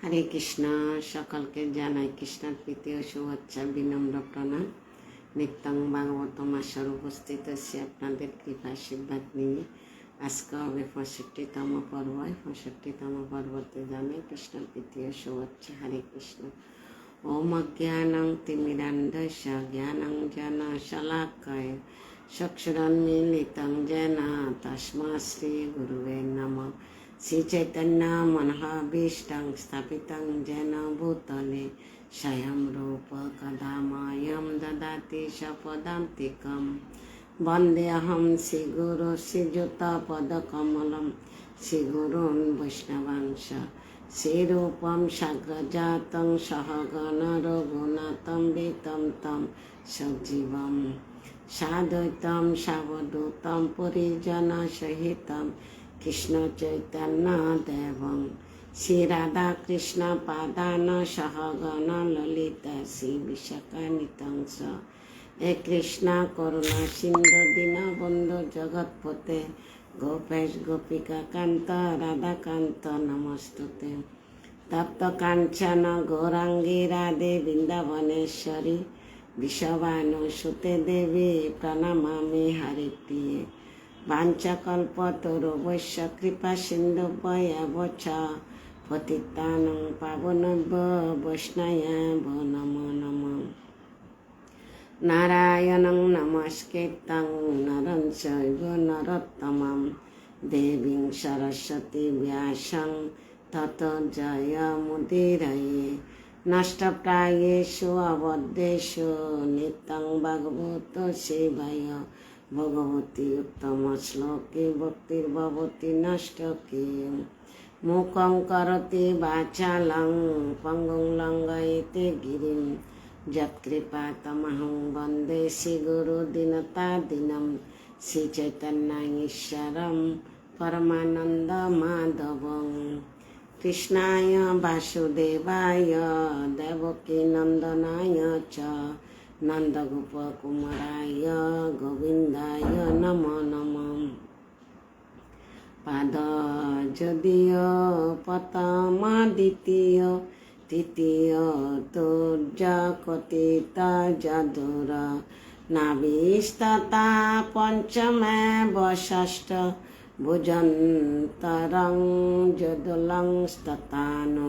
হরে কৃষ্ণ। সকলকে জানাই কৃষ্ণের প্রীতি ও শুভেচ্ছা, বিনম্র প্রণাম। নিত্যং ভাগবত মাসের উপস্থিত আছি আপনাদের কৃপা আশীর্বাদ নিয়ে। আজকে হবে 65তম পর্ব। 65তম পর্বতে জানাই কৃষ্ণের প্রীতি ও শুভেচ্ছা। হরে কৃষ্ণ। ওম অজ্ঞানং তিমিরান্ধস্য জ্ঞানাঞ্জন শলাকায় চক্ষুরুন্মীলিतं येन তস্मै শ্রী গুরুবে নমঃ। শ্রী চৈতন্য মনোভীষ্টং স্থাপিतं येन ভূতলে স্বয়ং রূপ কদা মह्यं দদাতি স্বপদান্তিকम्। বন্দেऽহং শ্রীগুরু শ্রীযুতপদকমলম শ্রীগুরুन् বৈষ্ণবাংশ শ্রীরূপং সাগ্রজাतं সহগণ রঘুনাথं বিतं तं সজীবম সাদ্বৈতম সাবধূতম পরিজন সহিতম কৃষ্ণ চৈতন্য দেবং শ্রী রাধা কৃষ্ণ পাদান সহগণ ললিতা শ্রী বিশাখানিতংস। হে কৃষ্ণ করুণা সিন্ধু দীনবন্ধু জগৎপতে গোপেশ গোপিকা কান্ত রাধাকান্ত নমস্তুতে। তপ্ত কাঞ্চন গৌরাঙ্গী রাধে বৃন্দাবনেশ্বরী বিশ্বভানুসুতে দেবী প্রণমামি হরিপ্রিয়ে। বাঞ্ছাকল্পতরুভ্যশ্চ কৃপা সিন্ধুভ্যেব চ পতিতানাং পাবনেভ্যো বৈষ্ণবেভ্যো নমো নমঃ। নারায়ণং নমস্কৃত্যং নরং চৈব নরোত্তমং দেবীং সরস্বতী ব্যাসং ততো জয়মুদীরয়ে। নষ্টপ্রায়েষু অবদ্ধেষু নিত্যং ভগবত সেবায় ভগবতী উত্তম শ্লোকে ভক্তির্ভবতি নষ্টকে। মুখং করোতি বাচালং পঙ্গুং লঙ্ঘয়তে গিরিম যৎকৃপাতমহং বন্দে শ্রীগুরু দীনতাদীনম শ্রীচৈতন্যঈশ্বরম পরমানন্দ মাধবং। কৃষ্ণায় বাসুদেবায় দেবকী নন্দনায় চ নন্দগোপকুমারায় গোবিন্দায় নমো নমঃ। পাদ যদিয় প্রথমাদ্বিতীয় তৃতীয় তুর্যকতিত যদুর নাভিস্ততা পঞ্চমেব ষষ্ঠ ভুজন্তরং যদুলং স্ততানো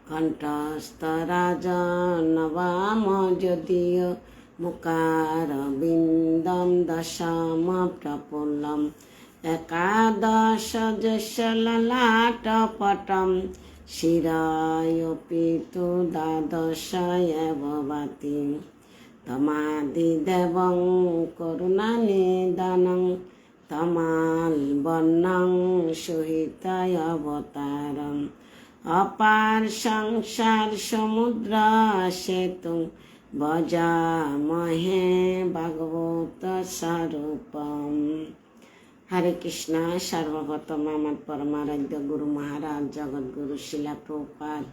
কণ্ঠস্তরাজনবাম যদিয় মুকারবিন্দম দশম প্রফুল্লম একাদশ যশললাটপটম শিরায়োপি তু দ্বাদশ এব ভাতি। তমাদিদেবং করুণানিদানং তমালবর্ণং সহিতায় অবতারম অপার সংসার সমুদ্র সেতু ভজামহে ভাগবত স্বরূপম। হরে কৃষ্ণ। সর্বপ্রথম আমার পরমারাধ্য গুরু মহারাজ জগৎগুরু শিলা প্রভুপাদ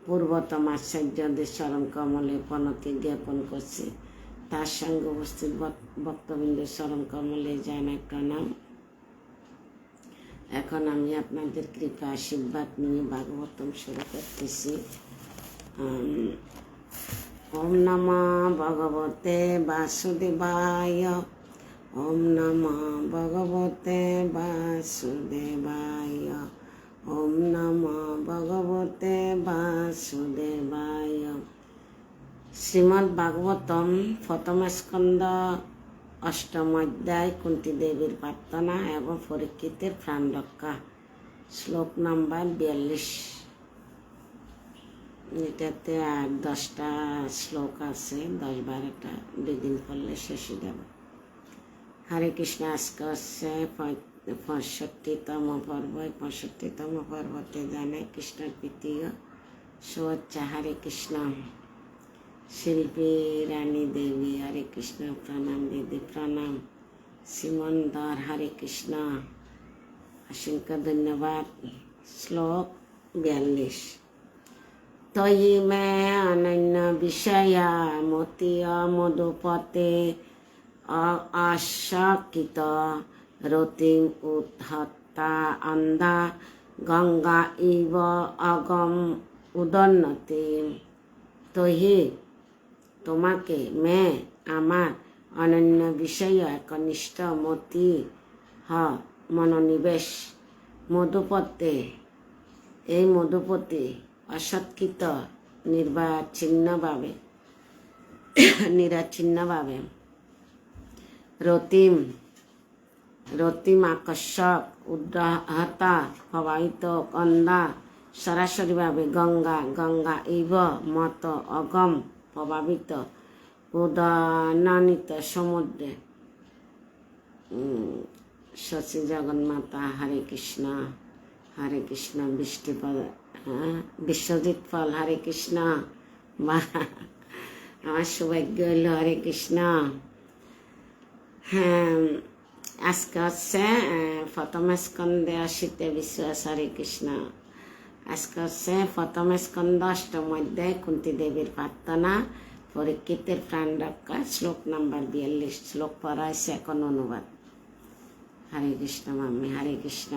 পূর্বতম আচার্যদের চরণ কমলে প্রণতি জ্ঞাপন করছে। তার সঙ্গে উপস্থিত ভক্তবৃন্দের চরণ কমলে জানাই প্রণাম। এখন আমি আপনাদের কৃপা আশীর্বাদ নিয়ে ভাগবতম শুরু করতেছি। ওম নমঃ ভগবতে বাসুদেবায়। ওম নমঃ ভগবতে বাসুদেবায়। ওম নমঃ ভগবতে বাসুদেবায়। শ্রীমদ্ ভাগবতম প্রথম স্কন্ধ অষ্টম অধ্যায় কুন্তী দেবীর প্রার্থনা এবং পরীক্ষিতের প্রাণ রক্ষা। শ্লোক নাম্বার 42। এটাতে আর 10টা শ্লোক আছে, 10-12টা 2 দিন পড়লে শেষ হয়ে যাবে। হরে কৃষ্ণ। আজকে হচ্ছে 65তম পর্ব। 65তম পর্বতে জানাই কৃষ্ণের প্রীতি ও শুভেচ্ছা। হরে কৃষ্ণ। শিল্পী রানী দেবী হরে কৃষ্ণ প্রণাম। দিদি প্রণাম। শ্রীমন্দর হরে কৃষ্ণ, অসংখ্য ধন্যবাদ। শ্লোক 42। তয়ি মে অনন্য বিষয়া মতীয় মধুপতে অশকিত রতিম উদ্ধত্তা অন্ধা গঙ্গা ইব অগম উদন্নতি তহি তোমাকে মে আমার অনন্য বিষয় একনিষ্ঠ মতি মনোনিবেশ মধুপতে এই মধুপতি অসৎকৃত নিরাচ্ছিন্নভাবে রতিম আকর্ষক উদাহতা প্রবাহিত কন্দা সরাসরিভাবে গঙ্গা ইব মত অগম প্রভাবিত উদনানিত সমুদ্রে। শশী জগন্মাতা হরে কৃষ্ণ বিশ্বজিৎ ফল হরে কৃষ্ণ। আমার সৌভাগ্য হইল হরে কৃষ্ণ। হ্যাঁ, আজকে হচ্ছে প্রথম স্কন্ধে অসিতে বিশ্বাস হরে কৃষ্ণ। আজকে হচ্ছে প্রথম স্কন্ধ অষ্টম অধ্যায় কুন্তী দেবীর প্রার্থনা পরীক্ষিতের প্রাণ রক্ষা শ্লোক নাম্বার 42। শ্লোক পড়া হয়েছে, এখন অনুবাদ। হরে কৃষ্ণ মাম্মি, হরে কৃষ্ণ।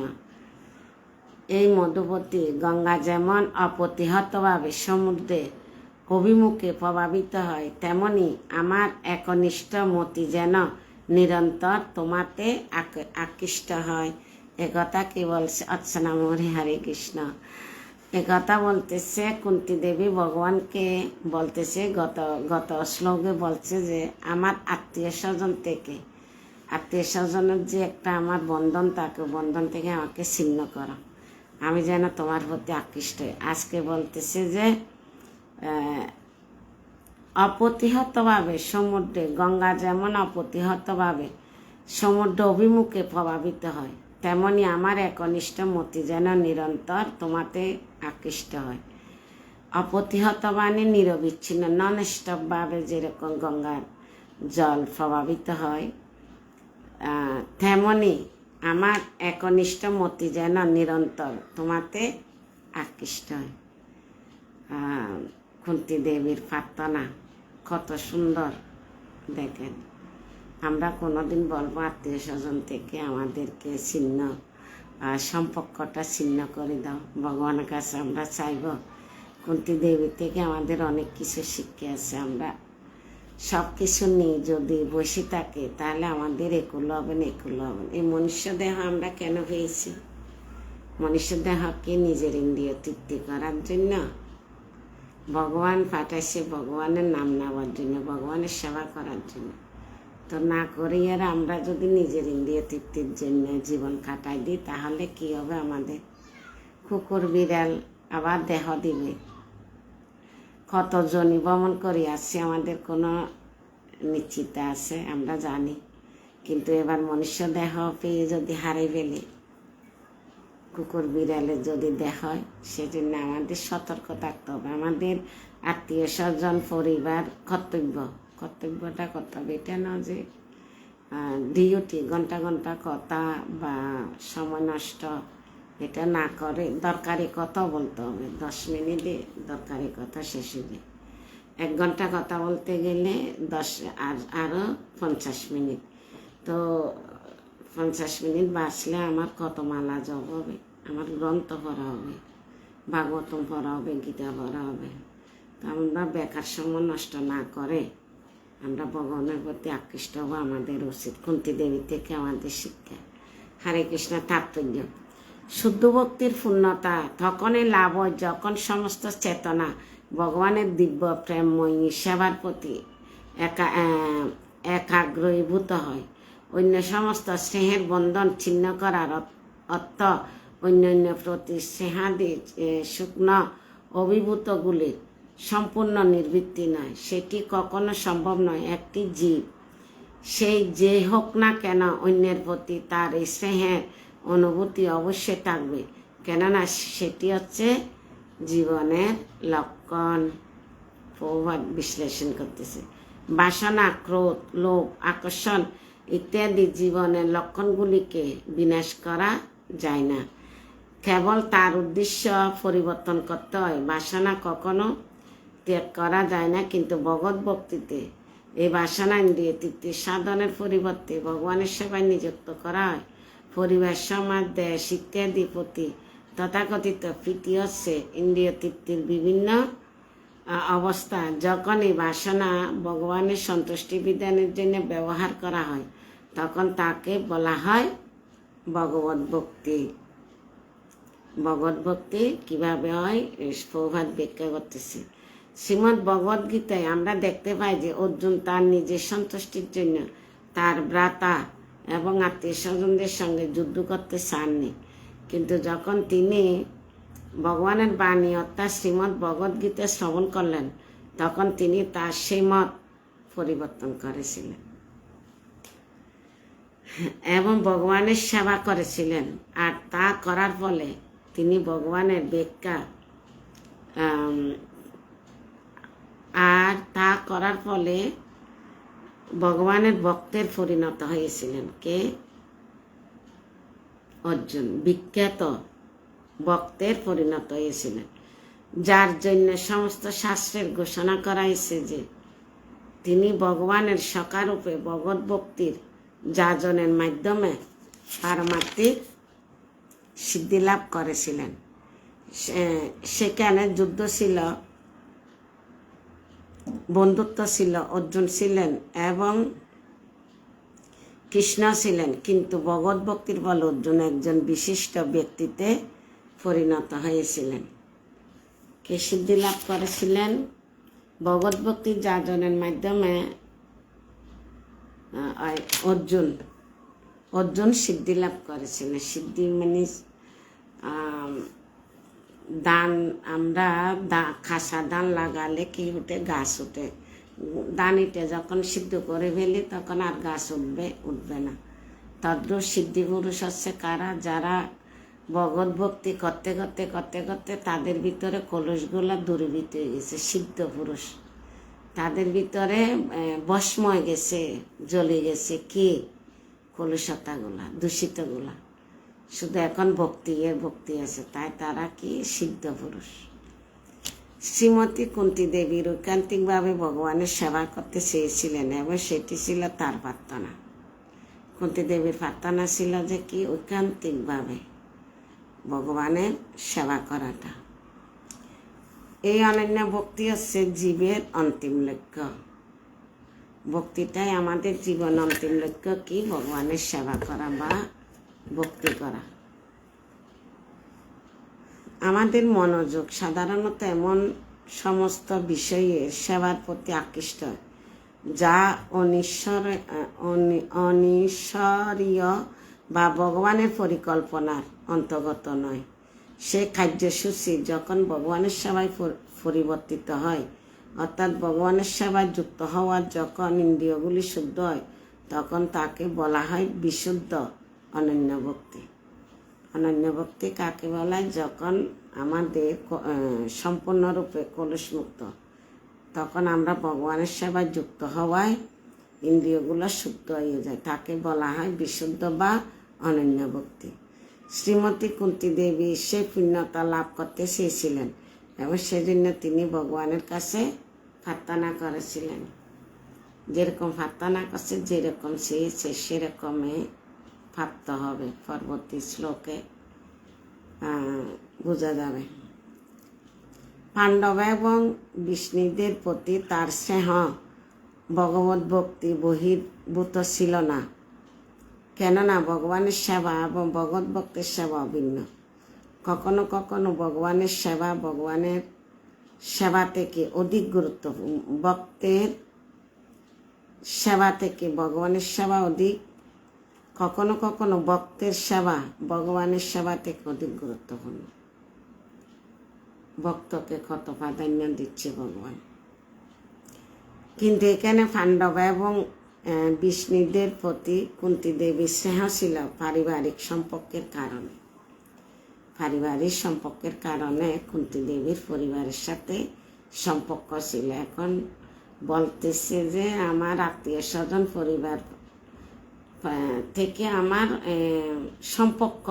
এই মধুপতি গঙ্গা যেমন অপ্রতিহতভাবে সমুদ্রের অভিমুখে প্রভাবিত হয়, তেমনি আমার একনিষ্ঠ মতি যেন নিরন্তর তোমাতে আকৃষ্ট হয়। একথা কি বলছে? অর্চনা মোহরে হরে কৃষ্ণ। একথা বলতেছে কুন্তী দেবী ভগবানকে বলতেছে। গত শ্লোকে বলছে যে আমার আত্মীয় স্বজনের যে একটা আমার বন্ধন থাকে, বন্ধন থেকে আমাকে ছিন্ন করো, আমি যেন তোমার প্রতি আকৃষ্ট হই। আজকে বলতেছে যে অপ্রতিহতভাবে সমুদ্রে গঙ্গা যেমন অপ্রতিহতভাবে সমুদ্র অভিমুখে প্রভাবিত হয়, তেমনি আমার একনিষ্ঠ মতি যেন নিরন্তর তোমাতে আকৃষ্ট হয়। অপ্রতিহত মানে নিরবিচ্ছিন্ন, নন স্টপভাবে যেরকম গঙ্গার জল প্রভাবিত হয়, তেমনি আমার একনিষ্ঠ মতি যেন নিরন্তর তোমাতে আকৃষ্ট হয়। কুন্তী দেবীর প্রার্থনা কত সুন্দর দেখেন। আমরা কোনোদিন বলবো আত্মীয় স্বজন থেকে আমাদেরকে সম্পর্কটা ছিন্ন করে দাও। ভগবানের কাছে আমরা চাইব কুন্তী দেবী থেকে আমাদের অনেক কিছু শিক্ষা আছে। আমরা সব কিছু নিয়ে যদি বসে থাকি তাহলে আমাদের একুল হবে না। এই মনুষ্য দেহ আমরা কেন পেয়েছি? মনুষ্য দেহকে নিজের ইন্দ্রিয় তৃপ্তি করার জন্য ভগবান পাঠাইছে, ভগবানের নাম নেওয়ার জন্য, ভগবানের সেবা করার জন্য। তো না করি আর আমরা যদি নিজের ইন্দ্রিয় তৃপ্তির জন্য জীবন কাটাই দিই, তাহলে কি হবে? আমাদের কুকুর বিড়াল আবার দেহ দিবে। কত জনি ভ্রমণ করে আসছে, আমাদের কোনো নিশ্চিত আছে? আমরা জানি। কিন্তু এবার মনুষ্য দেহ পেয়ে যদি হারিয়ে ফেলে, কুকুর বিড়ালের যদি দেহ হয়, সেজন্য আমাদের সতর্ক থাকতে হবে। আমাদের আত্মীয় স্বজন পরিবার কর্তব্যটা করতে হবে। এটা না যে ডিউটি ঘন্টা কথা বা সময় নষ্ট, এটা না করে দরকারি কথা বলতে হবে। 10 মিনিটে দরকারি কথা শেষ হবে। 1 ঘন্টা কথা বলতে গেলে আরও 50 মিনিট। তো 50 মিনিট বাঁচলে আমার কত মালা জপ হবে, আমার গ্রন্থ পড়া হবে, ভাগবতম পড়া হবে, গীতা পড়া হবে। তো আমরা বেকার সময় নষ্ট না করে আমরা ভগবানের প্রতি আকৃষ্ট হবো, আমাদের উচিত। কুন্তী দেবী থেকে আমাদের শিক্ষা। হরে কৃষ্ণ। তাৎপর্য: শুদ্ধ ভক্তির পূর্ণতা তখনই লাভ হয় যখন সমস্ত চেতনা ভগবানের দিব্য প্রেমময়ী সেবার প্রতি একাগ্রীভূত হয়। অন্য সমস্ত স্নেহের বন্ধন ছিন্ন করার অর্থ অন্যান্য প্রতি স্নেহাদি শুকন অভিভূতগুলির সম্পূর্ণ নিবৃত্তি নয়। সেটি কখনো সম্ভব নয়। একটি জীব, সেই যে হোক না কেন, অন্যের প্রতি তার এই স্নেহের অনুভূতি অবশ্যই থাকবে, কেননা সেটি হচ্ছে জীবনের লক্ষণ। প্রভাব বিশ্লেষণ করতেছে। বাসনা, ক্রোধ, লোভ, আকর্ষণ ইত্যাদি জীবনের লক্ষণগুলিকে বিনাশ করা যায় না, কেবল তার উদ্দেশ্য পরিবর্তন করতে হয়। বাসনা কখনো ত্যাগ করা যায় না, কিন্তু ভগবত ভক্তিতে এই বাসনা ইন্দ্রিয় তৃপ্তির সাধনের পরিবর্তে ভগবানের সেবায় নিযুক্ত করা হয়। পরিবার, সমাজ, দেশ ইত্যাদি প্রতি তথাকথিত প্রীতি হচ্ছে ইন্দ্রিয় তৃপ্তির বিভিন্ন অবস্থা। যখন এই বাসনা ভগবানের সন্তুষ্টি বিধানের জন্য ব্যবহার করা হয় তখন তাকে বলা হয় ভগবত ভক্তি। ভগবত ভক্তি কিভাবে হয় প্রভাত ব্যাখ্যা করতেছে। শ্রীমদ্ ভগবদ গীতায় আমরা দেখতে পাই যে অর্জুন তার নিজের সন্তুষ্টির জন্য তার ভ্রাতা এবং আত্মীয় স্বজনদের সঙ্গে যুদ্ধ করতে চাননি, কিন্তু যখন তিনি ভগবানের বাণী অর্থাৎ শ্রীমদ্ ভগবদ গীতা শ্রবণ করলেন তখন তিনি তার সেই মত পরিবর্তন করেছিলেন এবং ভগবানের সেবা করেছিলেন। আর তা করার ফলে তিনি ভগবানের ব্যাখ্যা ভগবানের ভক্তের পরিণত হয়েছিলেন। কে? অর্জুন বিখ্যাত ভক্তের পরিণত হয়েছিলেন, যার জন্য সমস্ত শাস্ত্রের ঘোষণা করা হয়েছে যে তিনি ভগবানের সখারূপে ভগবত ভক্তির যাজনের মাধ্যমে পারমার্থিক সিদ্ধি লাভ করেছিলেন। সেখানে যুদ্ধ ছিল, বন্ধুত্ব ছিল, অর্জুন ছিলেন এবং কৃষ্ণ ছিলেন, কিন্তু ভগবত ভক্তির বলে অর্জুন একজন বিশিষ্ট ব্যক্তিতে পরিণত হয়েছিলেন। কে সিদ্ধি লাভ করেছিলেন? ভগবত ভক্তির যাজনের মাধ্যমে অর্জুন সিদ্ধি লাভ করেছিলেন। সিদ্ধি মানে দান, আমরা খাসা ধান লাগালে কি উঠে? গাছ উঠে। দানিতে যখন সিদ্ধ করে ফেলি তখন আর গাছ উঠবে না। তদ্রূপ সিদ্ধি পুরুষ হচ্ছে কারা? যারা ভগবত ভক্তি করতে করতে করতে করতে তাদের ভিতরে কলুষগুলা দূরীভূত হয়ে গেছে, সিদ্ধ পুরুষ। তাদের ভিতরে ভস্ম হয়ে গেছে, জ্বলে গেছে কি? কলুষতাগুলা, দূষিতগুলা। শুধু এখন ভক্তি আছে, তাই তারা কি? সিদ্ধ পুরুষ। শ্রীমতী কুন্তী দেবী ঐকান্তিকভাবে ভগবানের সেবা করতে চেয়েছিলেন এবং সেটি ছিল তার প্রার্থনা। কুন্তী দেবীর প্রার্থনা ছিল যে কি? ঐকান্তিকভাবে ভগবানের সেবা করাটা। এই অনন্য ভক্তি হচ্ছে জীবের অন্তিম লক্ষ্য। ভক্তিটাই আমাদের জীবন অন্তিম লক্ষ্য কি? ভগবানের সেবা করা বা ভক্তি করা। আমাদের মনোযোগ সাধারণত এমন সমস্ত বিষয়ে সেবার প্রতি আকৃষ্ট, যা অনিশ্বরীয় বা ভগবানের পরিকল্পনার অন্তর্গত নয়। সে কার্যসূচি যখন ভগবানের সেবায় পরিবর্তিত হয়, অর্থাৎ ভগবানের সেবায় যুক্ত হওয়ার যখন ইন্দ্রিয়গুলি শুদ্ধ হয়, তখন তাকে বলা হয় বিশুদ্ধ অনন্য ভক্তি। অনন্য ভক্তি কাকে বলা হয়? যখন আমাদের সম্পূর্ণরূপে কলুষমুক্ত, তখন আমরা ভগবানের সেবায় যুক্ত হওয়ায় ইন্দ্রিয়গুলো শুদ্ধ হয়ে যায়, তাকে বলা হয় বিশুদ্ধ বা অনন্য ভক্তি। শ্রীমতী কুন্তী দেবী সেই পূর্ণতা লাভ করতে চেয়েছিলেন এবং সেজন্য তিনি ভগবানের কাছে প্রার্থনা করেছিলেন। যেরকম প্রার্থনা করছে, যেরকম চেয়েছে সেরকমই প্রাপ্ত হবে। পরবর্তী শ্লোকে বোঝা যাবে। পাণ্ডব এবং বিষ্ণুদের প্রতি তার স্নেহ ভগবত ভক্তি বহির্ভূত ছিল না, কেননা ভগবানের সেবা এবং ভগবত ভক্তির সেবা অভিন্ন। কখনো কখনো ভগবানের সেবা থেকে অধিক গুরুত্বপূর্ণ, ভক্তের সেবা থেকে ভগবানের সেবা অধিক। কখনো কখনো ভক্তের সেবা ভগবানের সেবা থেকে অধিক গুরুত্বপূর্ণ। ভক্তকে কত প্রাধান্য দিচ্ছে ভগবান। কিন্তু এখানে পাণ্ডব এবং বিষ্ণুদের প্রতি কুন্তী দেবীর স্নেহ ছিল পারিবারিক সম্পর্কের কারণে। পারিবারিক সম্পর্কের কারণে কুন্তী দেবীর পরিবারের সাথে সম্পর্ক ছিল। এখন বলতেছে যে আমার আত্মীয় স্বজন পরিবার থেকে আমার সম্পর্ক,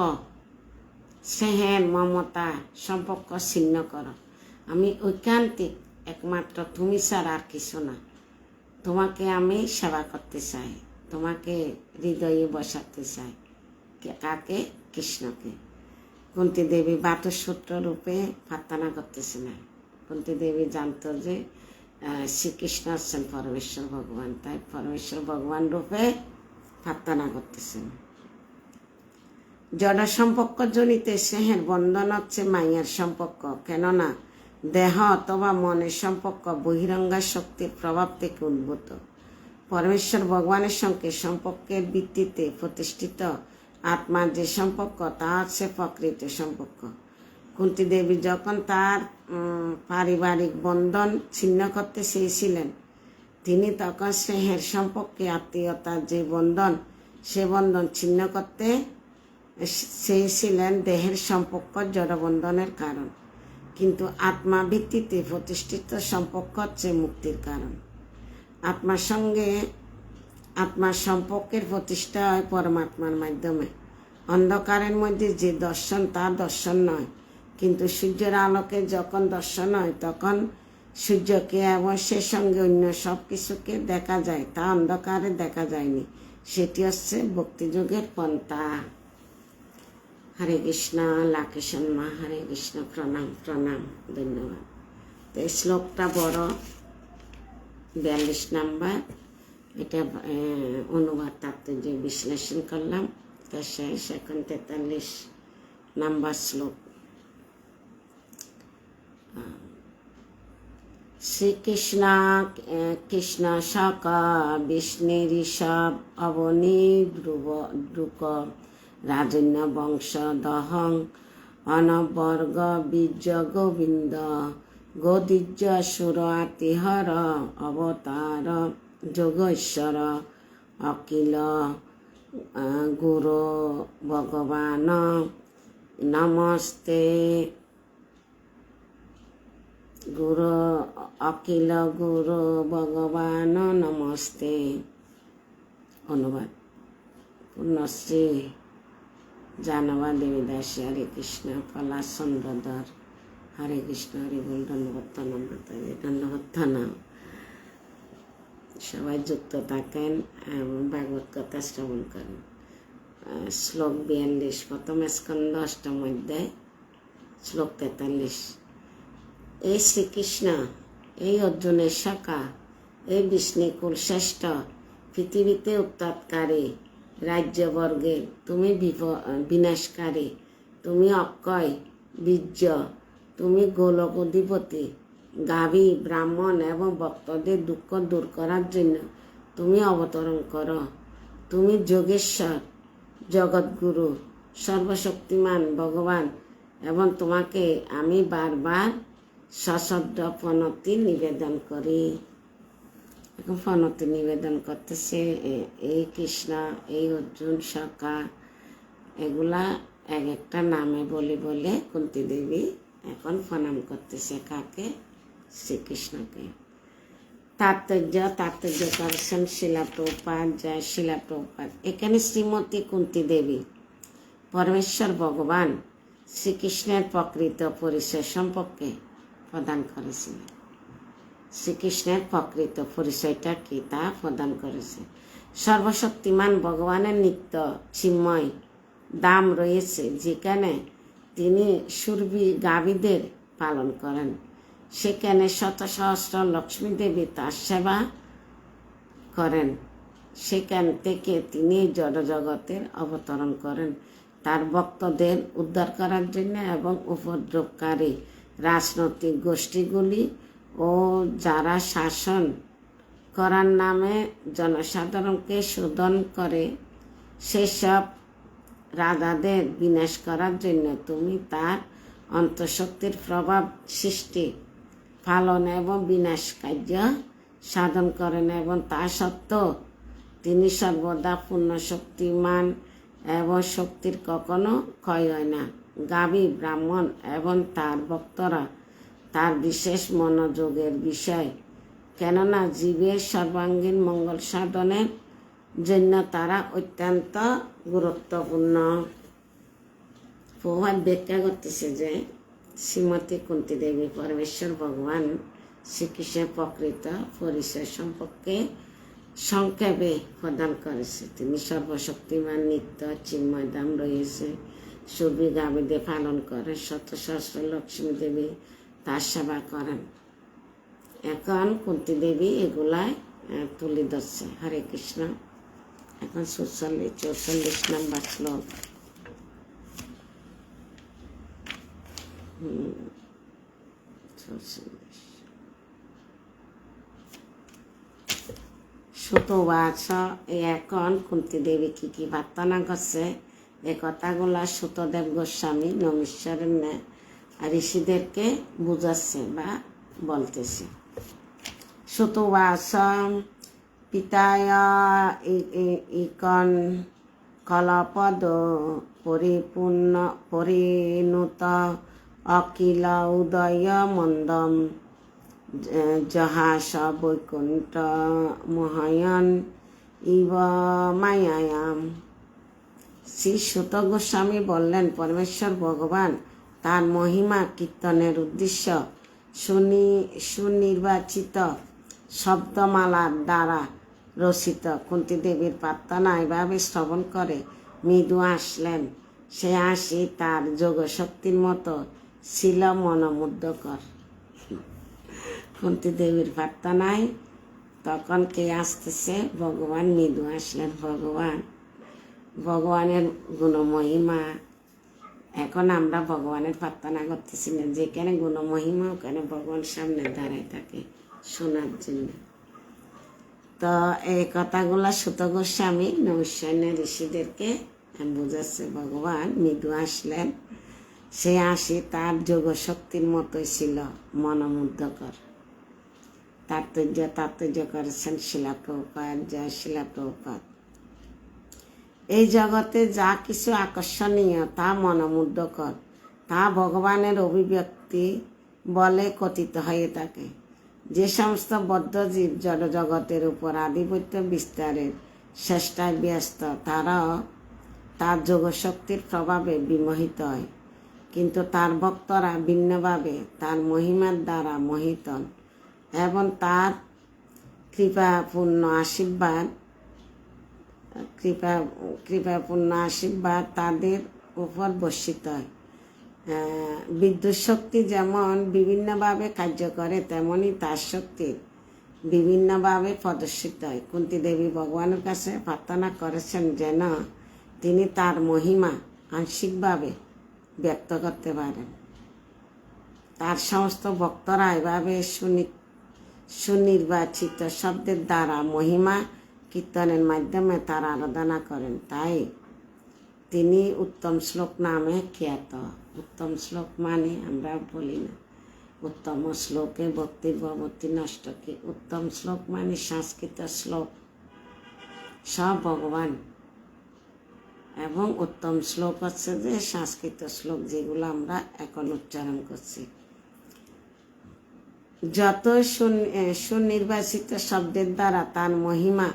স্নেহের মমতা সম্পর্ক ছিন্ন করো। আমি ঐকান্তিক, একমাত্র তুমি ছাড়া আর কিছু না। তোমাকে আমি সেবা করতে চাই, তোমাকে হৃদয়ে বসাতে চাই। কাকে? কৃষ্ণকে। কুন্তী দেবী বাতুসূত্র রূপে প্রার্থনা করতেছে না। কুন্তী দেবী জানতো যে শ্রীকৃষ্ণ হচ্ছেন পরমেশ্বর ভগবান, তাই পরমেশ্বর ভগবান রূপে প্রার্থনা করতেছেন। জড় সম্পর্ক জড়িত স্নেহের বন্ধন হচ্ছে মায়ের সম্পর্ক, কেননা দেহ অথবা মনের সম্পর্ক বহিরঙ্গা শক্তির প্রভাব থেকে উদ্ভূত। পরমেশ্বর ভগবানের সঙ্গে সম্পর্কের ভিত্তিতে প্রতিষ্ঠিত আত্মার যে সম্পর্ক তা হচ্ছে প্রকৃত সম্পর্ক। কুন্তী দেবী যখন তার পারিবারিক বন্ধন ছিন্ন করতে চেয়েছিলেন, তিনি তখন স্নেহের সম্পর্কে আত্মীয়তার যে বন্ধন, সে বন্ধন ছিন্ন করতে চেয়েছিলেন দেহের সম্পর্ক জড়বন্ধনের কারণ, কিন্তু আত্মা ভিত্তিতে প্রতিষ্ঠিত সম্পর্ক হচ্ছে মুক্তির কারণ। আত্মার সম্পর্কের প্রতিষ্ঠা হয় পরমাত্মার মাধ্যমে। অন্ধকারের মধ্যে যে দর্শন তা দর্শন নয়, কিন্তু সূর্যের আলোকে যখন দর্শন হয় তখন সূর্যকে এবং সে সঙ্গে অন্য সব কিছুকে দেখা যায়, তা অন্ধকারে দেখা যায়নি। সেটি হচ্ছে ভক্তিযোগের পন্থা। হরে কৃষ্ণ, লাকেশন মা, হরে কৃষ্ণ, প্রণাম প্রণাম, ধন্যবাদ। তো এই শ্লোকটা বড়, 42 নাম্বার, এটা অনুবাদ তাৎপর্য বিশ্লেষণ করলাম। তা শেষ, এখন 43 নাম্বার শ্লোক। শ্রীকৃষ্ণ কৃষ্ণ শক বিষ্ণু ঋষভ অবনী দ্রুক রাজন্য বংশ দহং অনবর্গ বীর্য গোবিন্দ গোদিজ্য সুর আতিহর অবতার যোগেশ্বর অখিল গুরু ভগবান নমস্তে। গুরু অখিল গুরু ভগবান নমস্তে। অনুবাদ পূর্ণশ্রী জানবা দেবীদাস, হরে কৃষ্ণ, পলাশ চন্দ্রধর, হরে কৃষ্ণ, হরি বল, ধন্যবাদ প্রণাম, ধন্যবাদ প্রণাম। সবাই যুক্ত থাকেন এবং ভাগবত কথা শ্রবণ করেন। শ্লোক 42, প্রথম স্কন্ধ, অষ্টম অধ্যায়, শ্লোক 43। এই শ্রীকৃষ্ণ, এই অর্জুনের সখা, এই বিষ্ণুকুল শ্রেষ্ঠ, পৃথিবীতে উৎপাতকারী, রাজ্যবর্গের তুমি বিনাশকারী, তুমি অক্ষয় বীর্য, তুমি গোলক অধিপতি, গাভী, ব্রাহ্মণ এবং ভক্তদের দুঃখ দূর করার জন্য তুমি অবতরণ করো। তুমি যোগেশ্বর, জগৎগুরু, সর্বশক্তিমান ভগবান, এবং তোমাকে আমি বারবার সশ্রদ্ধ প্রণতি নিবেদন করি। এখন প্রণতি নিবেদন করতেছে এই কৃষ্ণ, এই অর্জুন, সখা, এগুলা এক একটা নামে বলে বলে কুন্তী দেবী এখন প্রণাম করতেছে। কাকে? শ্রীকৃষ্ণকে। তাৎপর্য করেছেন শিলা প্রভুপাদ। জয় শিলা প্রভুপাদ। এখানে শ্রীমতী কুন্তী দেবী পরমেশ্বর ভগবান শ্রীকৃষ্ণের প্রকৃত পরিচয় সম্পর্কে প্রদান করেছিলেন। শ্রীকৃষ্ণের প্রকৃত পরিচয়টা কি তা প্রদান করেছে। সর্বশক্তিমান ভগবানের নিত্য চিন্ময় ধাম রয়েছে, যেখানে তিনি সুরভি গাভীদের পালন করেন। সেখানে শত সহস্র লক্ষ্মী দেবী তার সেবা করেন। সেখান থেকে তিনি জড়জগতের অবতরণ করেন তার ভক্তদের উদ্ধার করার জন্য এবং উপদ্রবকারী রাজনৈতিক গোষ্ঠীগুলি ও যারা শাসন করার নামে জনসাধারণকে শোধন করে সেসব রাজাদের বিনাশ করার জন্য তুমি তার অন্তঃশক্তির প্রভাব সৃষ্টি, পালন এবং বিনাশ কার্য সাধন করেন, এবং তা সত্ত্বেও তিনি সর্বদা পূর্ণ শক্তিমান এবং শক্তির কখনো ক্ষয় হয় না। গাভী, ব্রাহ্মণ এবং তার ভক্তরা তার বিশেষ মনোযোগের বিষয়, কেননা জীবের সর্বাঙ্গীন মঙ্গল সাধনের জন্য তারা অত্যন্ত গুরুত্বপূর্ণ। প্রভাব ব্যাখ্যা করতেছে যে শ্রীমতী কুন্তী দেবী পরমেশ্বর ভগবান শ্রীকৃষ্ণের প্রকৃত পরিচয় সম্পর্কে সংক্ষেপে প্রদান করেছে। তিনি সর্বশক্তিমান, নিত্য চিন্ময় ধাম রয়েছে, সুবিঘা বিধে পালন করেন, শত সহস্র লক্ষ্মী দেবী তার সেবা করেন। এখন কুন্তী দেবী এগুলায় তুলে ধরছে। হরে কৃষ্ণ। এখন 44 নম্বর শ্লোক। সুতবাচ এখন কুন্তী দেবী কি কি প্রার্থনা করছে এ কথাগুলা সুতদেব গোস্বামী নমীশ্বরের ঋষিদেরকে বুঝাচ্ছে বা বলতেছে। সুতবাচ পিতায় ইকন কলপদ পরিণুত অকিল উদয় মন্দম জহাস বৈকুণ্ঠ মহায়ন ইব মায়ায়াম। শ্রী সুত গোস্বামী বললেন, পরমেশ্বর ভগবান তার মহিমা কীর্তনের উদ্দেশ্য সুনির্বাচিত শব্দমালার দ্বারা রচিত কুন্তী দেবীর প্রার্থনা এভাবে শ্রবণ করে মৃদু আসলেন। সে হাসি তার যোগশক্তির মতো ছিল মনোমুগ্ধকর। কুন্তী দেবীর প্রার্থনায় তখন কে আসতেছে? ভগবান মৃদু আসলেন। ভগবানের গুণমহিমা। এখন আমরা ভগবানের প্রার্থনা করতেছি না, যেখানে গুণমহিমা ওখানে ভগবান সামনে দাঁড়ায় থাকে শোনার জন্য। তো এই কথাগুলা সুত গোস্বামী নৈশান্য ঋষিদেরকে বুঝাচ্ছে। ভগবান মৃদু আসলেন, সে হাসি তার যোগশক্তির মতোই ছিল মনোমুগ্ধকর। তাৎপর্য করেছেন শিলা প্রভুপাদ। জয় শিলা প্রভুপাদ। এই জগতে যা কিছু আকর্ষণীয় তা মনোমুগ্ধকর, তা ভগবানের অভিব্যক্তি বলে কথিত হয়ে থাকে। যে সমস্ত বদ্ধজীব জড় জগতের উপর আধিপত্য বিস্তারের চেষ্টায় ব্যস্ত, তারাও তার যোগশক্তির প্রভাবে বিমোহিত হয়, কিন্তু তার ভক্তরা ভিন্নভাবে তার মহিমার দ্বারা মোহিত হন এবং তার কৃপাপূর্ণ আশীর্বাদ তাদের উপর বর্ষিত হয়। বিদ্যুৎ শক্তি যেমন বিভিন্নভাবে কার্য করে, তেমনি তার শক্তি বিভিন্নভাবে প্রদর্শিত হয়। কুন্তী দেবী ভগবানের কাছে প্রার্থনা করেছেন যেন তিনি তার মহিমা আংশিকভাবে ব্যক্ত করতে পারেন। তার সমস্ত ভক্তরা এভাবে সুনির্বাচিত শব্দের দ্বারা মহিমা কীর্তনের মাধ্যমে তার আরাধনা করেন। তাই তিনি উত্তম শ্লোক নামে খ্যাত। উত্তম শ্লোক মানে আমরা বলি না উত্তম শ্লোকে ভক্তির ভবতি নষ্ট কি। উত্তম শ্লোক মানে সংস্কৃত শ্লোক, সব ভগবান। এবং উত্তম শ্লোক হচ্ছে যে সংস্কৃত শ্লোক, যেগুলো আমরা এখন উচ্চারণ করছি। যত সুনির্বাচিত শব্দের দ্বারা তার মহিমা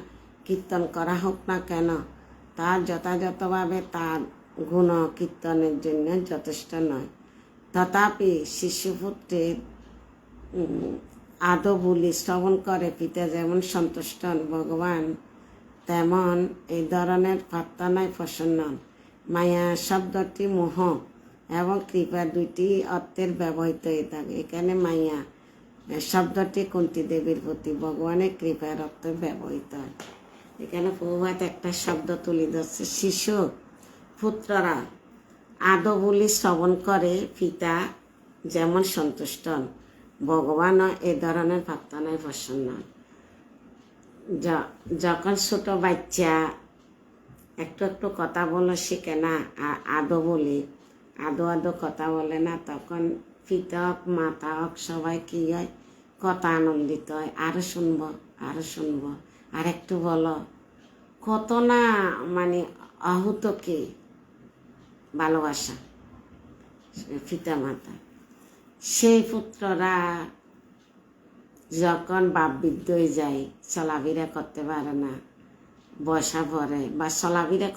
কীর্তন করা হোক না কেন, তা যথাযথভাবে তার গুণ কীর্তনের জন্য যথেষ্ট নয়। তথাপি শিশুপুত্রের আদবুলি শ্রবণ করে পিতা যেমন সন্তুষ্ট হন, ভগবান তেমন এই ধরনের প্রার্থনায় প্রসন্ন হন। মায়া শব্দটি মোহ এবং কৃপা দুইটি অর্থের ব্যবহৃত হয়ে থাকে। এখানে মায়া শব্দটি কুন্তী দেবীর প্রতি ভগবানের কৃপার অর্থে ব্যবহৃত হয়। এখানে প্রভুপাদ একটা শব্দ তুলে ধরছে, শিশু পুত্ররা আদবুলি শ্রবণ করে পিতা যেমন সন্তুষ্ট হন, ভগবানও এ ধরনের প্রার্থনায় প্রসন্ন হন। যখন ছোট বাচ্চা একটু একটু কথা বলে শিখে না, আদো বলি আদো কথা বলে না, তখন পিতা হোক মাতা হোক সবাই কি হয়, কথা আনন্দিত হয়। আরো শুনবো আর একটু বলো, কত না মানে আহুতকে ভালোবাসা পিতা মাতা। সেই পুত্ররা যখন বাপ বৃদ্ধ হয়ে যায়, চলাফেরা করতে পারে না, বসা পড়ে বা চলাফেরা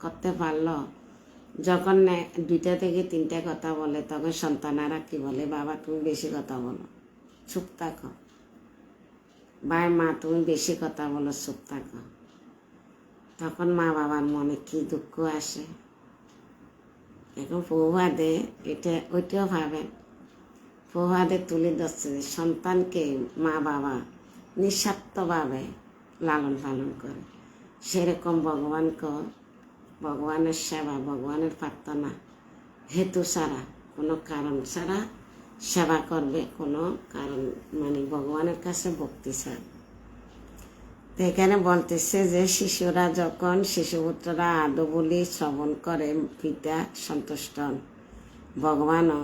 করতে পারলো, যখন 2টা থেকে 3টা কথা বলে, তখন সন্তানেরা কি বলে, বাবা তুমি বেশি কথা বলো, চুপ থাকো। ভাই মা তুমি বেশি কথা বলো, চুপ থাকো। তখন মা বাবার মনে কি দুঃখ আসে। এখন প্রভাদে এটা ওইটাও ভাবেন, প্রভাদে তুলে ধরছে যে সন্তানকে মা বাবা নিঃস্বার্থভাবে লালন পালন করে, সেরকম ভগবানের সেবা, ভগবানের প্রার্থনা হেতু ছাড়া, কোনো কারণ ছাড়া সেবা করবে, কোনো কারণ মানে ভগবানের কাছে ভক্তি ছাড়া। তো এখানে বলতেছে যে শিশুরা যখন শিশুপুত্ররা আদৌ বলি শ্রবণ করে পিতা সন্তুষ্ট হন। ভগবানও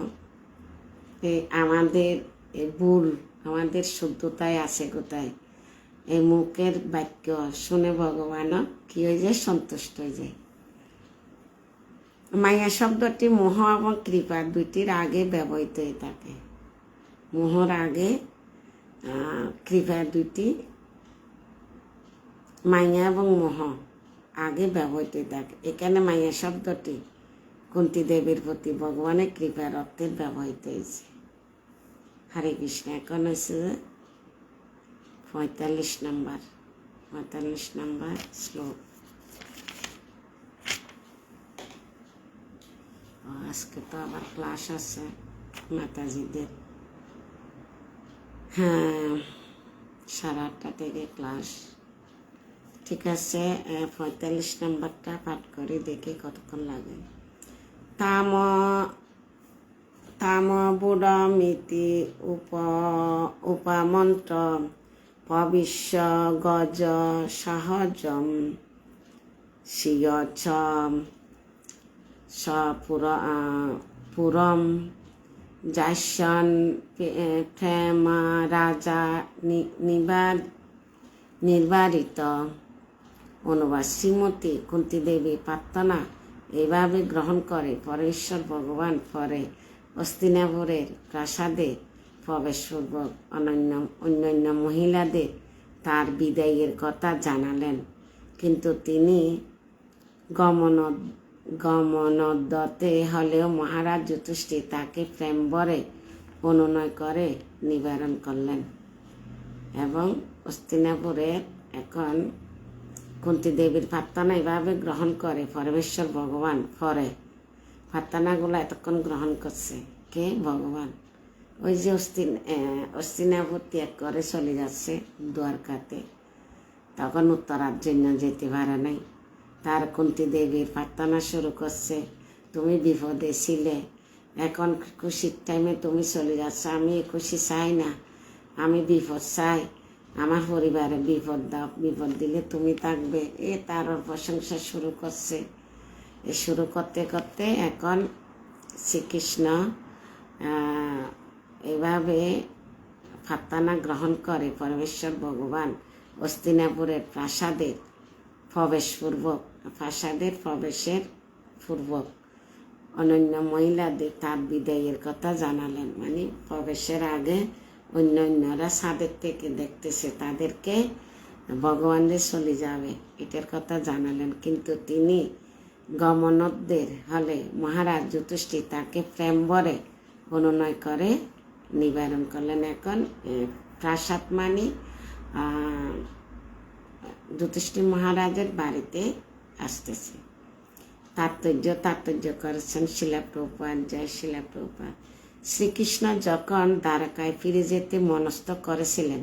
আমাদের ভুল, আমাদের শুদ্ধতায় আছে কোথায়, এই মুখের বাক্য শুনে ভগবানও কি হয়ে যায়, সন্তুষ্ট হয়ে যায়। মায়া শব্দটি মোহ এবং কৃপা দুইটির আগে ব্যবহৃত হয়ে থাকে। মোহর আগে কৃপা দুইটি, মায়া এবং মোহ আগে ব্যবহৃত হয়ে থাকে। এখানে মায়া শব্দটি কুন্তী দেবীর প্রতি ভগবানের কৃপার অর্থে ব্যবহৃত হয়েছে। হরে কৃষ্ণ। এখন হচ্ছে 45 নম্বর শ্লোক। আজকে তো আবার ক্লাস আছে মাতাজিদের, হ্যাঁ 8:30 থেকে ক্লাস। ঠিক আছে, 45 নম্বরটা পাঠ করে দেখি কতক্ষণ লাগে। তাম বুড়মিতি উপমন্ত্র ভবিষ্য গজ সহজম শিয়চ পুরম যাসন প্রেম রাজা নির্বারিত। অনুবাদ। শ্রীমতী কুন্তী দেবী প্রার্থনা এইভাবে গ্রহণ করে পরমেশ্বর ভগবান পরে হস্তিনাপুরের প্রাসাদে প্রবেশপূর্বক অন্যান্য মহিলাদের তার বিদায়ের কথা জানালেন, কিন্তু তিনি গমনোদ্যতে হলেও মহারাজ যুধিষ্ঠির তাকে প্রেম ভরে অনুনয় করে নিবারণ করলেন এবং হস্তিনাপুরের এখন কুন্তী দেবীর প্রার্থনা এভাবে গ্রহণ করে পরমেশ্বর ভগবান। পরে প্রার্থনাগুলো এতক্ষণ গ্রহণ করছে কে? ভগবান। ওই যে হস্তিনাপুর ত্যাগ করে চলে যাচ্ছে দ্বারকাতে, তখন উত্তরার জন্য যেতে পারে নাই। তার কুন্তী দেবীর প্রার্থনা শুরু করছে, তুমি বিপদে ছিলে, এখন খুশির টাইমে তুমি চলে যাচ্ছ, আমি খুশি চাই না, আমি বিপদ চাই, আমার পরিবারে বিপদ দাও, বিপদ দিলে তুমি থাকবে। তার প্রশংসা শুরু করছে। শুরু করতে করতে এখন শ্রীকৃষ্ণ এভাবে প্রার্থনা গ্রহণ করে পরমেশ্বর ভগবান হস্তিনাপুরের প্রাসাদের প্রবেশের পূর্বক অন্যান্য মহিলাদের তার বিদায়ের কথা জানালেন। মানে প্রবেশের আগে অন্যান্যরা ছাদের থেকে দেখতেছে, তাদেরকে ভগবানদের চলে যাবে এটার কথা জানালেন, কিন্তু তিনি গমনোদ্যের হলে মহারাজ যুধিষ্ঠির তাকে প্রেম ভরে অনুনয় করে নিবারণ করলেন। এখন প্রাসাদ মানে যুধিষ্ঠির মহারাজের বাড়িতে আসতেছে। তাৎপর্য করেছেন শিলা প্রভুপাদ। জয় শিলা প্রভুপাদ। শ্রীকৃষ্ণ যখন দ্বারকায় ফিরে যেতে মনস্থ করেছিলেন,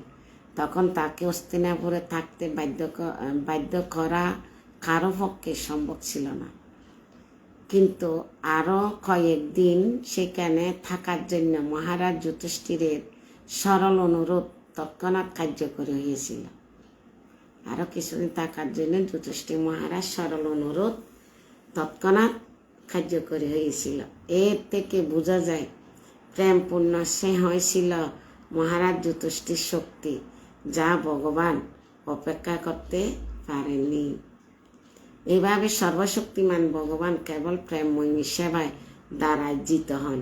তখন তাকে হস্তিনাপুরে থাকতে বাধ্য করা কারো পক্ষে সম্ভব ছিল না, কিন্তু আরও কয়েকদিন সেখানে থাকার জন্য মহারাজ যুধিষ্ঠিরের সরল অনুরোধ তৎক্ষণাৎ কার্যকরী হয়েছিল। আরও কিছুদিন থাকার জন্য যুধিষ্ঠির মহারাজ সরল অনুরোধ তৎক্ষণাৎ কার্যকরী হয়েছিল। এর থেকে বোঝা যায় প্রেমপূর্ণ সে হয়েছিল মহারাজ যুধিষ্ঠির শক্তি, যা ভগবান অপেক্ষা করতে পারেননি। এইভাবে সর্বশক্তিমান ভগবান কেবল প্রেমময়ী সেবায় দ্বারাই জিত হন,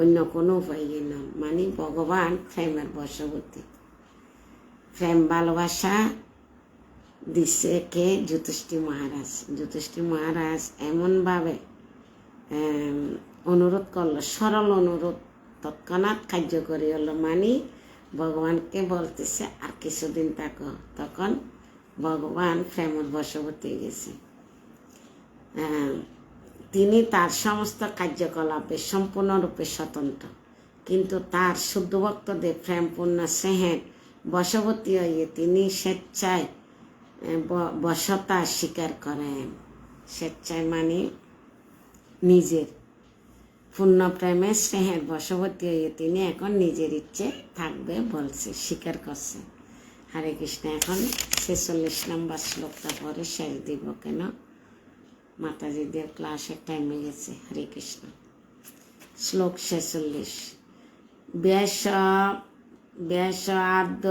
অন্য কোনো উপায় নন। মানে ভগবান প্রেমের বশবর্তী। প্রেম ভালোবাসা দিচ্ছে কে? যুধিষ্ঠির মহারাজ। যুধিষ্ঠির মহারাজ এমনভাবে অনুরোধ করলো, সরল অনুরোধ তৎক্ষণাৎ কার্যকরী হলো। মানে ভগবানকে বলতেছে আর কিছুদিন থাকো, তখন ভগবান প্রেমের বশবর্তী গেছে। তিনি তার সমস্ত কার্যকলাপে সম্পূর্ণরূপে স্বতন্ত্র, কিন্তু তার শুদ্ধ ভক্তদের প্রেমপূর্ণ স্নেহের বশবর্তী হয়ে তিনি স্বেচ্ছায় বশতা স্বীকার করেন। স্বেচ্ছায় মানে নিজের পূর্ণ প্রেমের স্নেহের বশবর্তী হয়ে তিনি এখন নিজের ইচ্ছে থাকবে বলছে, স্বীকার করছে। হরে কৃষ্ণ। এখন 46 নম্বর শ্লোকটা পরে শেষ দিব, কেন মাতাজিদের ক্লাসের টাইম হয়ে গেছে। হরে কৃষ্ণ। শ্লোক 46। ব্যাসাদ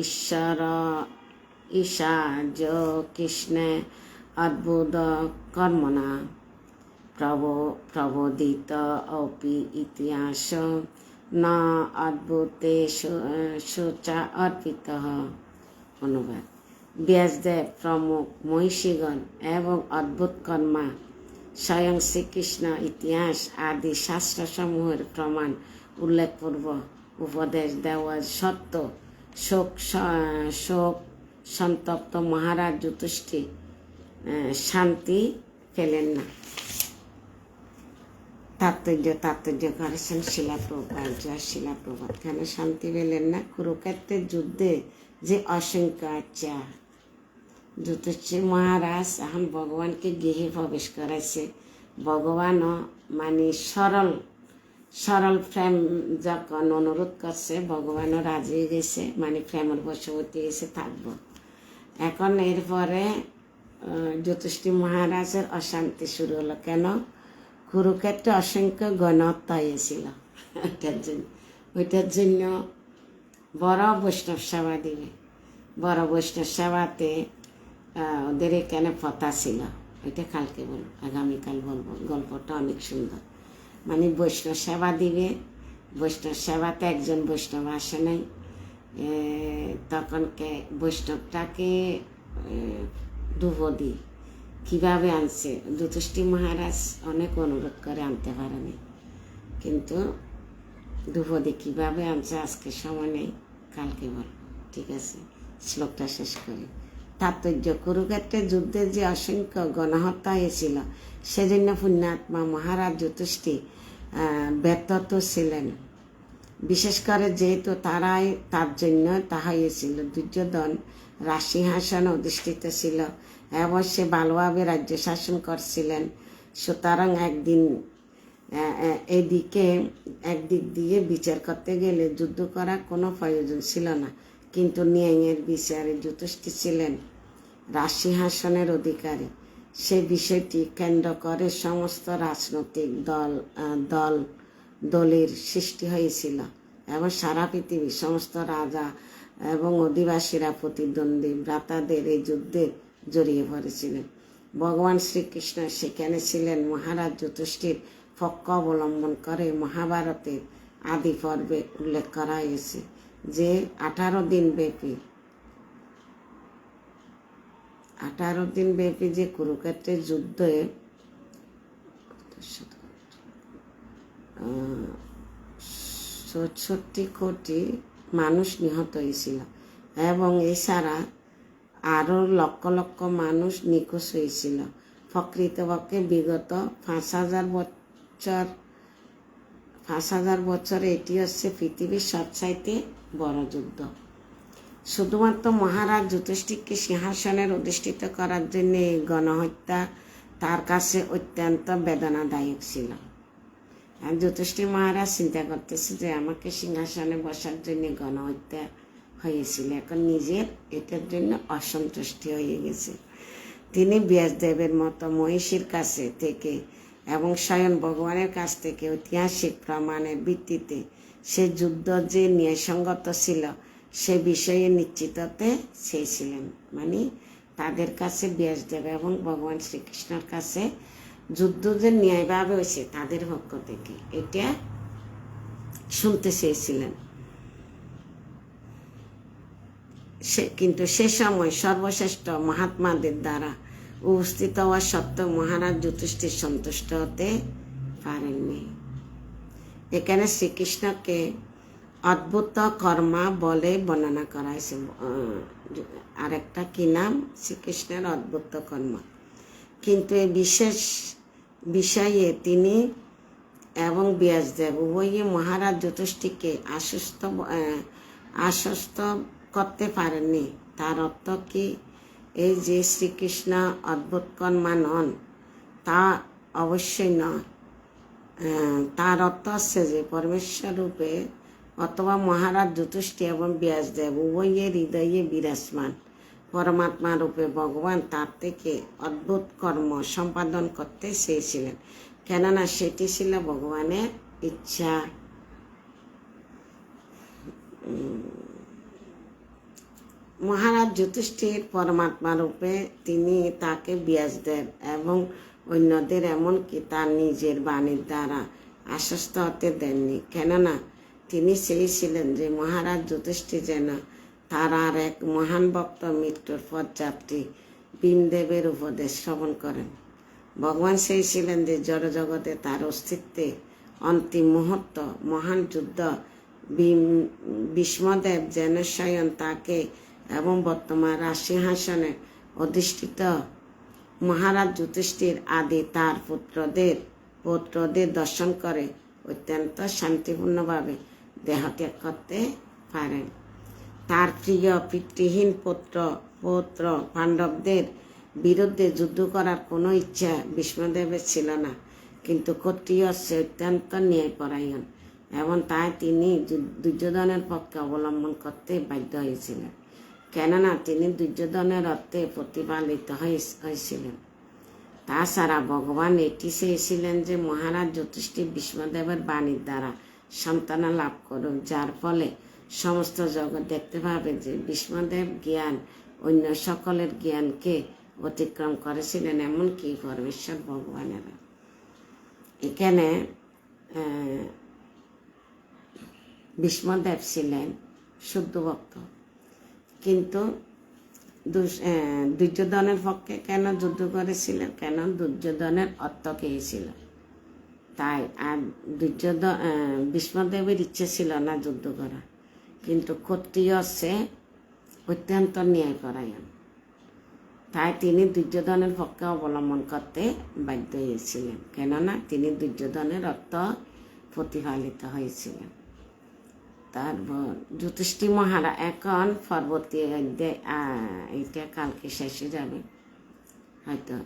ঈশ্বর ঈশাজ কৃষ্ণে অদ্ভুত কর্মণা প্রবোদিত অপি ইতিহাস ন অদ্ভুতে শোচা অর্পিত। অনুবাদ। ব্যাসদেব প্রমুখ মহিষীগণ এবং অদ্ভুত কর্মা স্বয়ং শ্রীকৃষ্ণ ইতিহাস আদি শাস্ত্রসমূহের প্রমাণ উল্লেখপূর্বক উপদেশ দেওয়া সত্ত্বেও শোক সন্তপ্ত মহারাজ যুধিষ্ঠির শান্তি পেলেন না। তাৎপর্য করেছেন শিলা প্রভুপাদ। জয় শিলা প্রভুপাদ। কেন শান্তি পেলেন না? কুরুক্ষেত্রের যুদ্ধে যে অসংখ্য যুধিষ্ঠির মহারাজ এখন ভগবানকে গৃহে প্রবেশ করাইছে। ভগবানও মানে সরল প্রেম যখন অনুরোধ করছে, ভগবানও রাজি হয়ে গেছে, মানে প্রেমের বশবর্তী গেছে থাকবো। এখন এরপরে যুধিষ্ঠির মহারাজের অশান্তি শুরু হলো। কেন? কুরুক্ষেত্রে অসংখ্য গণহত্যা হয়েছিল। ওইটার জন্য বড় বৈষ্ণব সেবা দিবে। বড় বৈষ্ণব সেবাতে ওদের এখানে পথা ছিল, ওইটা কালকে বলবো, আগামীকাল বলবো। গল্পটা অনেক সুন্দর। মানে বৈষ্ণব সেবা দিবে। বৈষ্ণব সেবাতে একজন বৈষ্ণব আসে নাই, তখনকে বৈষ্ণবটাকে দ্রৌপদী কীভাবে আনছে। যুধিষ্ঠির মহারাজ অনেক অনুরোধ করে আনতে পারেনি, কিন্তু দ্রৌপদী কীভাবে আনছে আজকে সময় নেই, কালকে বলবো। ঠিক আছে, শ্লোকটা শেষ করি। তাৎপর্য: কুরুক্ষেত্রের যুদ্ধে যে অসংখ্য গণহত্যা হয়েছিল, সেজন্য পুণ্যাত্মা মহারাজ যুধিষ্ঠির ব্যর্থ ছিলেন। বিশেষ করে যেহেতু তার জন্য তাহা হয়েছিল। দুর্যোধন রাজসিংহাসনে অধিষ্ঠিত ছিল এবং সে ভালোভাবে রাজ্য শাসন করছিলেন। সুতরাং একদিক দিয়ে বিচার করতে গেলে যুদ্ধ করার কোনো প্রয়োজন ছিল না, কিন্তু ন্যায়ের বিচারে যুধিষ্ঠির ছিলেন রাজসিংহাসনের অধিকারী। সে বিষয়টি কেন্দ্র করে সমস্ত রাজনৈতিক দলের সৃষ্টি হয়েছিল এবং সারা পৃথিবীর সমস্ত রাজা এবং অধিবাসীরা প্রতিদ্বন্দ্বী ভ্রাতাদের এই যুদ্ধে জড়িয়ে পড়েছিলেন। ভগবান শ্রীকৃষ্ণ সেখানে ছিলেন। মহারাজ যুধিষ্ঠির পক্ষ অবলম্বন করে মহাভারতের আদি পর্বে উল্লেখ করা হয়েছে যে 18 দিন ব্যাপী যে কুরুক্ষেত্রের যুদ্ধে 67 কোটি মানুষ নিহত হয়েছিল এবং এছাড়া আরও লক্ষ লক্ষ মানুষ নিখোঁজ হয়েছিল। প্রকৃতপক্ষে বিগত 5,000 বছরে এটি হচ্ছে পৃথিবীর সবচাইতে বড় যুদ্ধ। শুধুমাত্র মহারাজ যুধিষ্ঠিরকে সিংহাসনের অধিষ্ঠিত করার জন্য এই গণহত্যা তার কাছে অত্যন্ত বেদনাদায়ক ছিল। আর যুধিষ্ঠির মহারাজ চিন্তা করতেছে যে আমাকে সিংহাসনে বসার জন্য গণহত্যা হয়েছিল, এখন নিজের এটার জন্য অসন্তুষ্টি হয়ে গেছে। তিনি ব্যাসদেবের মতো মহিষীর কাছে থেকে এবং স্বয়ং ভগবানের কাছ থেকে ঐতিহাসিক প্রমাণের ভিত্তিতে সে যুদ্ধ যে ন্যায়সঙ্গত ছিল সে বিষয়ে নিশ্চিত হতে চেয়েছিলেন। মানে তাদের কাছে ব্যাসদেব এবং ভগবান শ্রীকৃষ্ণের কাছে যুদ্ধ যে ন্যায়ভাবে হয়েছে তাদের পক্ষ থেকে এটা শুনতে চেয়েছিলেন। কিন্তু সে সময় সর্বশ্রেষ্ঠ মহাত্মাদের দ্বারা উপস্থিত হওয়া সত্ত্বেও মহারাজ যুধিষ্ঠির সন্তুষ্ট হতে পারেননি। এখানে শ্রীকৃষ্ণকে অদ্ভুত কর্মা বলে বর্ণনা করা হয়েছে। আরেকটা কি নাম? শ্রীকৃষ্ণের অদ্ভুত কর্মা। কিন্তু এই বিশেষ বিষয়ে তিনি এবং ব্যাসদেব উভয়ে মহারাজ যুধিষ্ঠিরকে আশ্বস্ত করতে পারেননি। তার অর্থ কি এই যে শ্রীকৃষ্ণ অদ্ভুতকর্মা নন, তা অবশ্যই নয়। তার অর্থ হচ্ছে যে পরমেশ্বর রূপে অথবা মহারাজ যুধিষ্ঠির এবং ব্যাসদেব উভয়ের হৃদয়ে বিরাজমান পরমাত্মা রূপে ভগবান তার থেকে অদ্ভুত কর্ম সম্পাদন করতে চেয়েছিলেন, কেননা সেটি ছিল ভগবানের ইচ্ছা। মহারাজ যুধিষ্ঠির পরমাত্মা রূপে তিনি তাকে ব্যাসদেব এবং অন্যদের এমনকি তার নিজের বাণীর দ্বারা আশ্বস্ত হতে দেননি, কেননা তিনি চেয়েছিলেন যে মহারাজ যুধিষ্ঠির যেন তার আর এক মহান ভক্ত মৃত্যুর পথযাত্রী ভীমদেবের উপদেশ শ্রবণ করেন। ভগবান চেয়েছিলেন যে জড়জগতে তার অস্তিত্বে অন্তিম মুহূর্ত মহান যুদ্ধ ভীষ্মদেব যেন স্বয়ং তাকে এবং বর্তমান রাজসিংহাসনে অধিষ্ঠিত মহারাজ যুধিষ্ঠির আদি তার পুত্রদের দর্শন করে অত্যন্ত শান্তিপূর্ণভাবে দেহত্যাগ করতে পারেন। তার প্রিয় পিতৃহীন পৌত্র পাণ্ডবদের বিরুদ্ধে যুদ্ধ করার কোনো ইচ্ছা ভীষ্মদেবের ছিল না, কিন্তু ক্ষত্রিয় অত্যন্ত ন্যায়পরায়ণ এবং তাই তিনি দুর্যোধনের পক্ষে অবলম্বন করতে বাধ্য হয়েছিলেন, কেননা তিনি দুর্যোধনের অর্থে প্রতিপালিত হয়েছিলেন। তাছাড়া ভগবান এটি চেয়েছিলেন যে মহারাজ যুধিষ্ঠির ভীষ্মদেবের বাণীর দ্বারা সান্ত্বনা লাভ করুক, যার ফলে সমস্ত জগৎ দেখতে পাবে যে ভীষ্মদেব জ্ঞান অন্য সকলের জ্ঞানকে অতিক্রম করেছিলেন, এমনকি পরমেশ্বর ভগবানেরা। এখানে ভীষ্মদেব ছিলেন শুদ্ধ ভক্ত, কিন্তু দুর্যোধনের পক্ষে কেন যুদ্ধ করেছিলেন? কেন দুর্যোধনের অর্থ খেয়েছিল, তাই। আর ভীষ্মদেবের ইচ্ছে ছিল না যুদ্ধ করা, কিন্তু ক্ষত্রিয় সে অত্যন্ত ন্যায়পরায়ণ, তাই তিনি দুর্যোধনের পক্ষে অবলম্বন করতে বাধ্য হয়েছিলেন, কেননা তিনি দুর্যোধনের অর্থ প্রতিফলিত হয়েছিলেন। তারপর যুধিষ্ঠির মহারাজ এখন পরবর্তী অধ্যায়, এটা কালকে শেষ হয়ে যাবে হয়তো।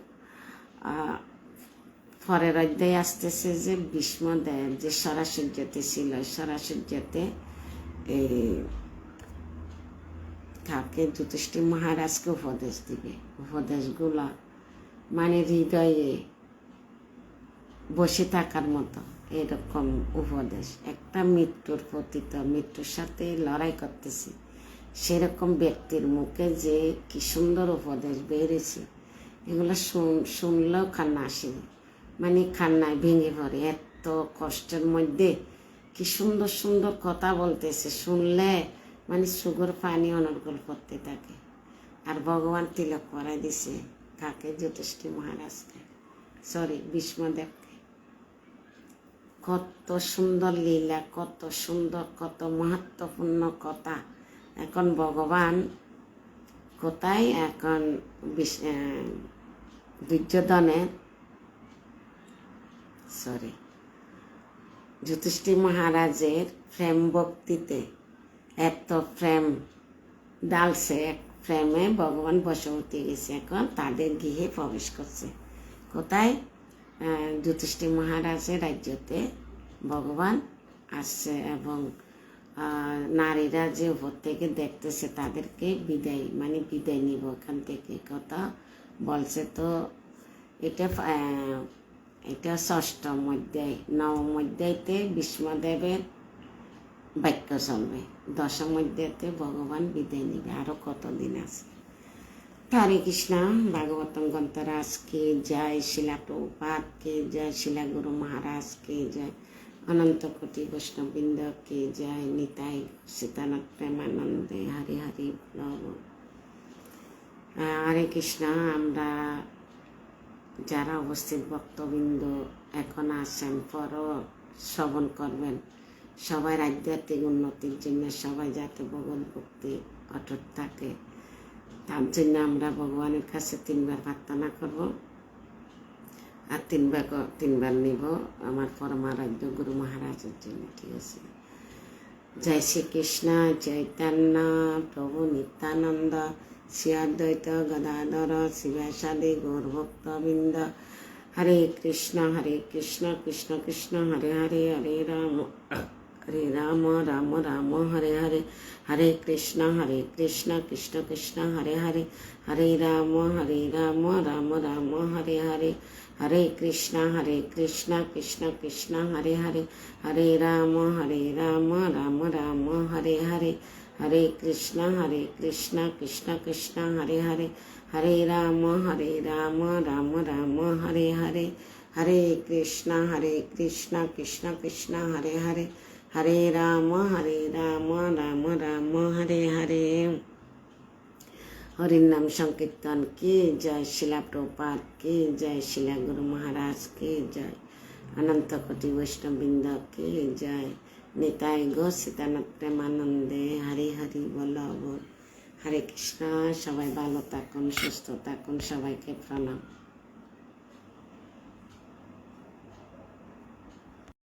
পরের অধ্যায় আসতেছে যে ভীষ্মদেব যে সরাসুর্যতে ছিল, সরাসুর্যতে তাকে যুধিষ্ঠির মহারাজকে উপদেশ দিবে। উপদেশগুলো মানে হৃদয়ে বসে থাকার মতো এরকম উপদেশ। একটা মৃত্যুর সাথে লড়াই করতেছে সেরকম ব্যক্তির মুখে যে কি সুন্দর উপদেশ বেরিয়েছে, এগুলো শুনলেও কান্না আসে, মানে কান্নায় ভেঙে পড়ে। এত কষ্টের মধ্যে কি সুন্দর সুন্দর কথা বলতেছে, শুনলে মানে সুগর পানি অনর্গল করতে থাকে। আর ভগবান তিলক করাই দিছে কাকে? যুধিষ্ঠির মহারাজকে, ভীষ্মদেবকে। কত সুন্দর লীলা, কত সুন্দর, কত মহত্বপূর্ণ কথা। এখন ভগবান কোথায়? এখন দুর্যোধনের যুধিষ্ঠির মহারাজের প্রেম ভক্তিতে এত প্রেম ডালছে, এক প্রেমে ভগবান বশবর্তী গেছে। এখন তাদের গৃহে প্রবেশ করছে। কোথায়? যুধিষ্ঠির মহারাজের রাজ্যতে ভগবান আসছে এবং নারীরা যে উপর থেকে দেখতেছে তাদেরকে বিদায় নিব এখান থেকে কথা বলছে। তো এটা ষষ্ঠম অধ্যায়। নবম অধ্যায়তে ভীষ্মদেবের বাক্য চলবে, দশম অধ্যায়তে ভগবান বিদায় নিবে। আরো কতদিন আছে। হরে কৃষ্ণ। ভাগবতম গ্রন্থরাজ কে জয়, শিলা প্রভুপাদ কে জয়, শিলা গুরু মহারাজ কে জয়, অনন্ত কোটি বৈষ্ণববৃন্দ কে জয়, নিতাই সীতানাথ প্রেমানন্দে হরি হরি বল। হরে কৃষ্ণ। আমরা যারা উপস্থিত ভক্তবৃন্দ এখন আছেন, পরও শ্রবণ করবেন, সবাই আধ্যাত্মিক উন্নতির জন্য সবাই যাতে ভগবত ভক্তি অটুট থাকে, তার জন্য আমরা ভগবানের কাছে 3 বার প্রার্থনা করব। আর তিনবার নিব আমার পরমারাধ্য গুরু মহারাজের জন্য, ঠিক আছে? জয় শ্রীকৃষ্ণ চৈতন্য প্রভু নিত্যানন্দ শ্রী অদ্বৈত গদাধর শিবাসাদি গৌরভক্তবৃন্দ। হরে কৃষ্ণ কৃষ্ণ কৃষ্ণ হরে হরে, হরে রাম রাম রাম হরে হরে, হরে কৃষ্ণ কৃষ্ণ কৃষ্ণ হরে হরে, হরে রাম রাম রাম হরে হরে, হরে কৃষ্ণ কৃষ্ণ কৃষ্ণ হরে হরে, হরে রাম রাম রাম হরে হরে, হরে কৃষ্ণ কৃষ্ণ কৃষ্ণ হরে হরে, হরে রাম রাম রাম হরে হরে, হরে কৃষ্ণ কৃষ্ণ কৃষ্ণ হরে হরে, হরে রাম রাম রাম হরে হরে। হরির নাম সংকীর্তন কি জয়, শিলা প্রপাত কি জয়, শিলা গুরু মহারাজ কি জয়, অনন্ত কোটি বৈষ্ণববৃন্দ কি জয়, নিতাই গো সীতানাথ প্রেমানন্দে, হরি হরি বল বল। হরে কৃষ্ণ। সবাই ভালো থাকুন, সুস্থ থাকুন, সবাইকে প্রণাম।